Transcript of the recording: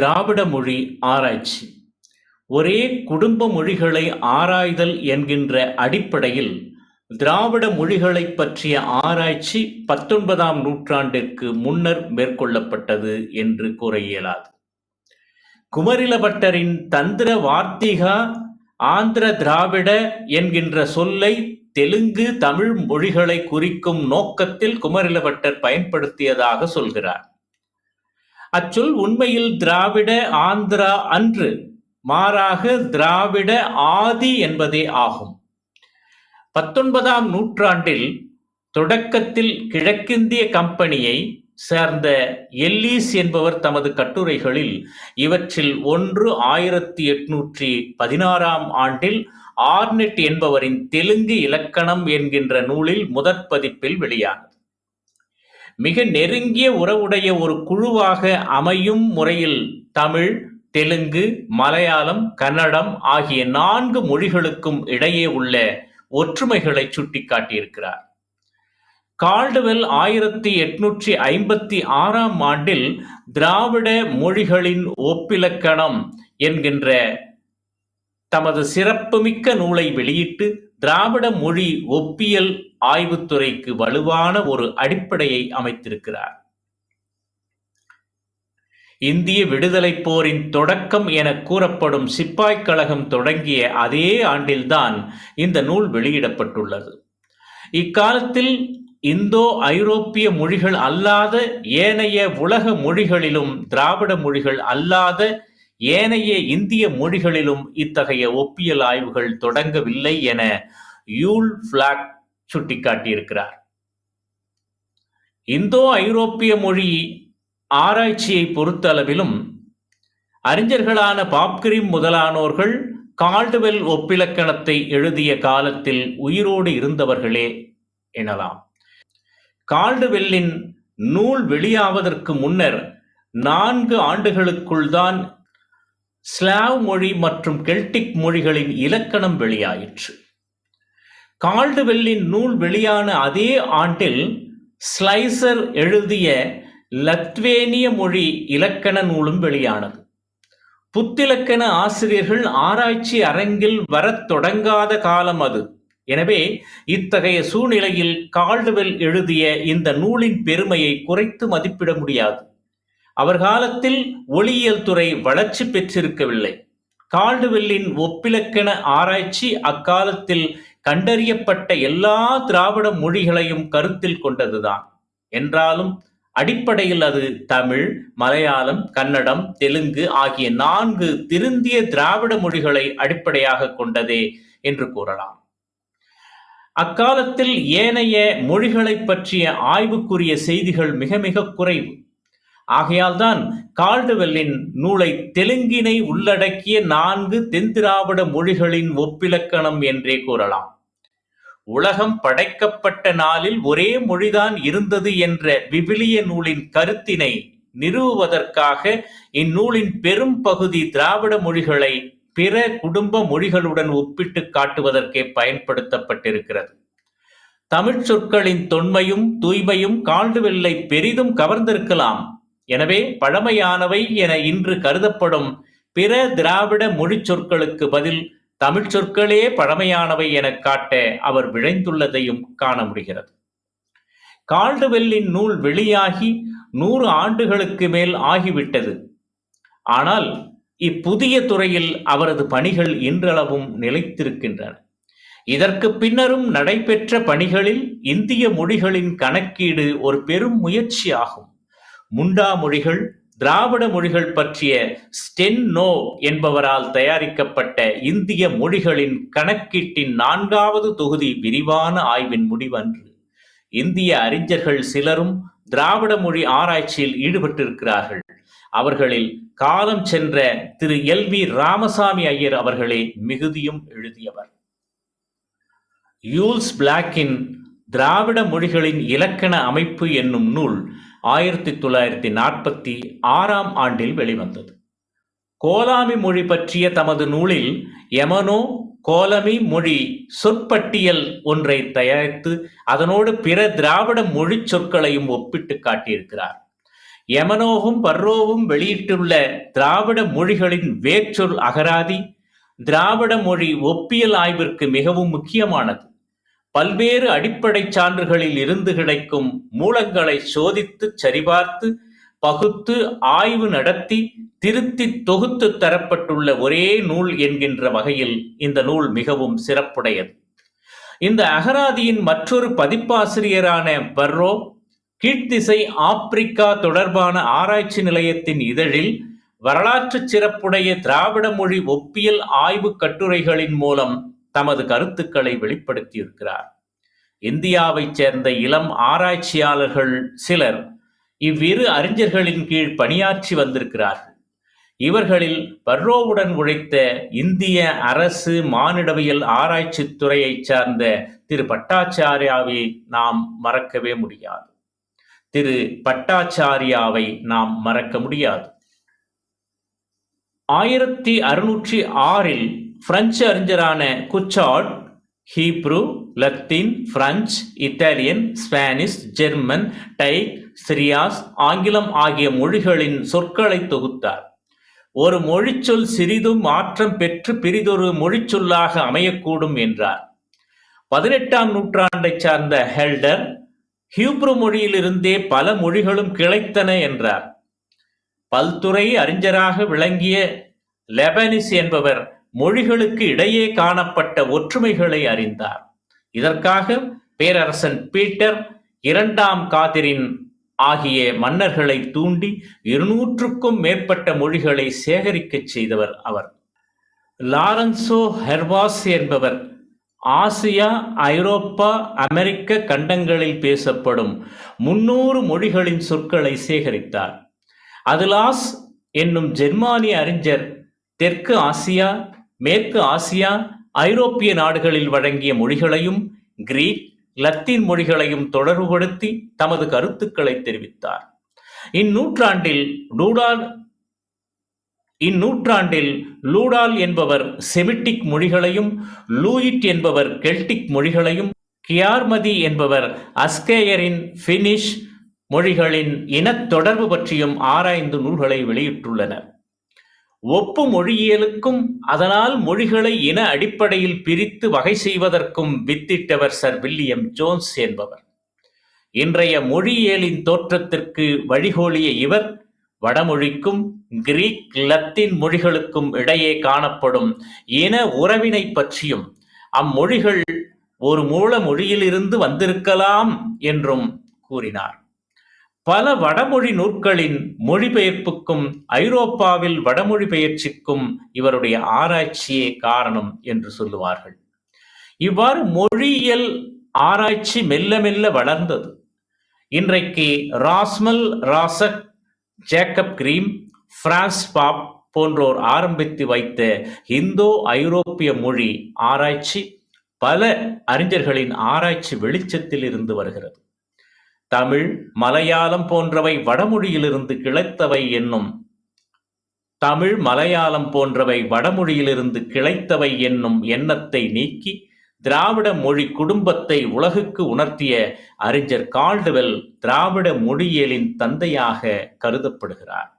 திராவிட மொழி ஆராய்ச்சி ஒரே குடும்ப மொழிகளை ஆராய்தல் என்கின்ற அடிப்படையில் திராவிட மொழிகளைப் பற்றிய ஆராய்ச்சி 19ஆம் நூற்றாண்டிற்கு முன்னர் மேற்கொள்ளப்பட்டது என்று கூற இயலாது. குமரிலபட்டரின் தந்திர வார்த்திகா ஆந்திர திராவிட என்கின்ற சொல்லை தெலுங்கு தமிழ் மொழிகளை குறிக்கும் நோக்கத்தில் குமரிலபட்டர் பயன்படுத்தியதாக சொல்கிறார். அச்சொல் உண்மையில் திராவிட ஆந்திரா அன்று, மாறாக திராவிட ஆதி என்பதே ஆகும். 19ஆம் நூற்றாண்டில் தொடக்கத்தில் கிழக்கிந்திய கம்பெனியை சேர்ந்த எல்லீஸ் என்பவர் தமது கட்டுரைகளில் இவற்றில் ஒன்று 1816ஆம் ஆண்டில் ஆர்னெட் என்பவரின் தெலுங்கு இலக்கணம் என்கின்ற நூலில் முதற் பதிப்பில் வெளியானது. மிக நெருங்கிய உறவுடைய ஒரு குழுவாக அமையும் முறையில் தமிழ், தெலுங்கு, மலையாளம், கன்னடம் ஆகிய 4 மொழிகளுக்கும் இடையே உள்ள ஒற்றுமைகளை சுட்டிக்காட்டியிருக்கிறார். கால்டுவெல் 1856ஆம் ஆண்டில் திராவிட மொழிகளின் ஒப்பிலக்கணம் என்கின்ற தமது சிறப்புமிக்க நூலை வெளியிட்டு திராவிட மொழி ஒப்பியல் ஆய்வுத்துறைக்கு வலுவான ஒரு அடிப்படையை அமைத்திருக்கிறார். இந்திய விடுதலைப் போரின் தொடக்கம் என கூறப்படும் சிப்பாய் கழகம் தொடங்கிய அதே ஆண்டில்தான் இந்த நூல் வெளியிடப்பட்டுள்ளது. இக்காலத்தில் இந்தோ ஐரோப்பிய மொழிகள் அல்லாத ஏனைய உலக மொழிகளிலும் திராவிட மொழிகள் அல்லாத ஏனைய இந்திய மொழிகளிலும் இத்தகைய ஒப்பியல் ஆய்வுகள் தொடங்கவில்லை என யூல் பிளாக் சுட்டிக்காட்டியிருக்கிறார். இந்தோ ஐரோப்பிய மொழி ஆராய்ச்சியை பொறுத்தளவிலும் அறிஞர்களான பாப்கிரிம் முதலானோர்கள் கால்டுவெல் ஒப்பிலக்கணத்தை எழுதிய காலத்தில் உயிரோடு இருந்தவர்களே எனலாம். கால்டுவெல்லின் நூல் வெளியாவதற்கு முன்னர் 4 ஆண்டுகளுக்குள் தான் ஸ்லாவ் மொழி மற்றும் கெல்டிக் மொழிகளின் இலக்கணம் வெளியாயிற்று. கால்டுவெல்லின் நூல் வெளியான அதே ஆண்டில் ஸ்லைசர் எழுதிய லத்வேனிய மொழி இலக்கண நூலும் வெளியானது. புத்திலக்கண ஆசிரியர்கள் ஆராய்ச்சி அரங்கில் வரத் தொடங்காத காலம் அது. எனவே இத்தகைய சூழ்நிலையில் கால்டுவெல் எழுதிய இந்த நூலின் பெருமையை குறைத்து மதிப்பிட முடியாது. அவர் காலத்தில் ஒளியியல் துறை வளர்ச்சி பெற்றிருக்கவில்லை. கால்டுவெல்லின் ஒப்பிலக்கண ஆராய்ச்சி அக்காலத்தில் கண்டறியப்பட்ட எல்லா திராவிட மொழிகளையும் கருத்தில் கொண்டதுதான். என்றாலும் அடிப்படையில் அது தமிழ், மலையாளம், கன்னடம், தெலுங்கு ஆகிய 4 திருந்திய திராவிட மொழிகளை அடிப்படையாக கொண்டதே என்று கூறலாம். அக்காலத்தில் ஏனைய மொழிகளை பற்றிய ஆய்வுக்குரிய செய்திகள் மிக மிக குறைவு. ஆகையால்தான் கால்டுவெல்லின் நூலை தெலுங்கினை உள்ளடக்கிய 4 தென்திராவிட மொழிகளின் ஒப்பிலக்கணம் என்றே கூறலாம். உலகம் படைக்கப்பட்ட நாளில் ஒரே மொழிதான் இருந்தது என்ற விவிலிய நூலின் கருத்தினை நிறுவுவதற்காக இந்நூலின் பெரும் பகுதி திராவிட மொழிகளை பிற குடும்ப மொழிகளுடன் ஒப்பிட்டு காட்டுவதற்கே பயன்படுத்தப்பட்டிருக்கிறது. தமிழ் சொற்களின் தொன்மையும் தூய்மையும் கால்டுவெல்லை பெரிதும் கவர்ந்திருக்கலாம். எனவே பழமையானவை என இன்று கருதப்படும் பிற திராவிட மொழி சொற்களுக்கு பதில் தமிழ் சொற்களே பழமையானவை என காட்ட அவர் விழைந்துள்ளதையும் காண முடிகிறது. கால்டுவெல்லின் நூல் வெளியாகி 100 ஆண்டுகளுக்கு மேல் ஆகிவிட்டது. ஆனால் இப்புதிய துறையில் அவரது பணிகள் இன்றளவும் நிலைத்திருக்கின்றன. இதற்கு பின்னரும் நடைபெற்ற பணிகளில் இந்திய மொழிகளின் கணக்கீடு ஒரு பெரும் முயற்சியாகும். முண்டா மொழிகள், திராவிட மொழிகள் பற்றிய ஸ்டென்னோ என்பவரால் தயாரிக்கப்பட்ட இந்திய மொழிகளின் கணக்கீட்டின் 4வது தொகுதி விரிவான ஆய்வின் முடிவன்று. இந்திய அறிஞர்கள் சிலரும் திராவிட மொழி ஆராய்ச்சியில் ஈடுபட்டிருக்கிறார்கள். அவர்களில் காலம் சென்ற திரு எல்.வி. ராமசாமி ஐயர் அவர்களே மிகுதியும் எழுதியவர். யூல்ஸ் பிளாக்கின் திராவிட மொழிகளின் இலக்கண அமைப்பு என்னும் நூல் 1946ஆம் ஆண்டில் வெளிவந்தது. கோலாமி மொழி பற்றிய தமது நூலில் யமனோ கோலமி மொழி சொற்பட்டியல் ஒன்றை தயாரித்து அதனோடு பிற திராவிட மொழி சொற்களையும் ஒப்பிட்டு காட்டியிருக்கிறார். யமனோவும் பர்ரோவும் வெளியிட்டுள்ள திராவிட மொழிகளின் வேர்ச்சொல் அகராதி திராவிட மொழி ஒப்பியல் ஆய்விற்கு மிகவும் முக்கியமானது. பல்வேறு அடிப்படை சான்றுகளில் இருந்து கிடைக்கும் மூலங்களை சோதித்து சரிபார்த்து பகுத்து ஆய்வு நடத்தி திருத்தி தொகுத்து தரப்பட்டுள்ள ஒரே நூல் என்கின்ற வகையில் இந்த நூல் மிகவும் சிறப்புடையது. இந்த அகராதியின் மற்றொரு பதிப்பாசிரியரான பர்ரோ கீழ்த்திசை ஆப்பிரிக்கா தொடர்பான ஆராய்ச்சி நிலையத்தின் இதழில் வரலாற்று சிறப்புடைய திராவிட மொழி ஒப்பியல் ஆய்வு கட்டுரைகளின் மூலம் தமது கருத்துக்களை வெளிப்படுத்தியிருக்கிறார். இந்தியாவைச் சேர்ந்த இளம் ஆராய்ச்சியாளர்கள் சிலர் இவ்விரு அறிஞர்களின் கீழ் பணியாற்றி வந்திருக்கிறார்கள். இவர்களில் பர்ரோவுடன் உழைத்த இந்திய அரசு மானிடவியல் ஆராய்ச்சி துறையைச் சார்ந்த திரு பட்டாச்சாரியாவை நாம் மறக்கவே முடியாது. திரு பட்டாச்சாரியாவை நாம் மறக்க முடியாது. 1606 பிரெஞ்சு அறிஞரான Guichard Hebrew, Latin, French, Italian, Spanish, German, டைக், சிரியாஸ், ஆங்கிலம் ஆகிய மொழிகளின் சொற்களை தொகுத்தார். ஒரு மொழிச்சொல் சிறிதும் மாற்றம் பெற்று பிரிதொரு மொழிச்சொல்லாக அமையக்கூடும் என்றார். 18ஆம் நூற்றாண்டைச் சார்ந்த ஹெல்டர் ஹீப்ரு மொழியிலிருந்தே பல மொழிகளும் கிளைத்தன என்றார். பல்துறை அறிஞராக விளங்கிய லெபனிஸ் என்பவர் மொழிகளுக்கு இடையே காணப்பட்ட ஒற்றுமைகளை அறிந்தார். இதற்காக பேரரசன் பீட்டர் 2ஆம் காதிரின் ஆகிய மன்னர்களை தூண்டி 200க்கும் மேற்பட்ட மொழிகளை சேகரிக்கச் செய்தவர் அவர். லாரன்சோ ஹெர்வாஸ் என்பவர் ஆசியா, ஐரோப்பா, அமெரிக்க கண்டங்களில் பேசப்படும் 300 மொழிகளின் சொற்களை சேகரித்தார். அதுலாஸ் என்னும் ஜெர்மானிய அறிஞர் தெற்கு ஆசியா, மேற்கு ஆசியா, ஐரோப்பிய நாடுகளில் வழங்கிய மொழிகளையும் கிரீக், லத்தீன் மொழிகளையும் தொடர்புபடுத்தி தமது கருத்துக்களை தெரிவித்தார். இந்நூற்றாண்டில் லூடால் என்பவர் செமிட்டிக் மொழிகளையும், லூயிட் என்பவர் கெல்டிக் மொழிகளையும், கியார்மதி என்பவர் அஸ்கேயரின் பினிஷ் மொழிகளின் இனத்தொடர்பு பற்றியும் ஆராய்ந்து நூல்களை வெளியிட்டுள்ளனர். ஒப்பு மொழியியலுக்கும் அதனால் மொழிகளை இன அடிப்படையில் பிரித்து வகை செய்வதற்கும் வித்திட்டவர் சர் வில்லியம் ஜோன்ஸ் என்பவர். இன்றைய மொழியியலின் தோற்றத்திற்கு வழிகோலிய இவர் வடமொழிக்கும் கிரீக், லத்தீன் மொழிகளுக்கும் இடையே காணப்படும் இன உறவினை பற்றியும் அம்மொழிகள் ஒரு மூல மொழியிலிருந்து வந்திருக்கலாம் என்றும் கூறினார். பல வடமொழி நூற்களின் மொழிபெயர்ப்புக்கும் ஐரோப்பாவில் வடமொழி பெயர்ச்சிக்கும் இவருடைய ஆராய்ச்சியே காரணம் என்று சொல்லுவார்கள். இவ்வாறு மொழியியல் ஆராய்ச்சி மெல்ல மெல்ல வளர்ந்தது. இன்றைக்கு ராஸ்மல் ராசக், ஜேக்கப் கிரீம், பிரான்ஸ் பாப் போன்றோர் ஆரம்பித்து வைத்த இந்தோ ஐரோப்பிய மொழி ஆராய்ச்சி பல அறிஞர்களின் ஆராய்ச்சி வெளிச்சத்தில் இருந்து வருகிறது. தமிழ், மலையாளம் போன்றவை வடமொழியிலிருந்து கிளைத்தவை என்னும் எண்ணத்தை நீக்கி திராவிட மொழி குடும்பத்தை உலகுக்கு உணர்த்திய அறிஞர் கால்டுவெல் திராவிட மொழியியலின் தந்தையாக கருதப்படுகிறார்.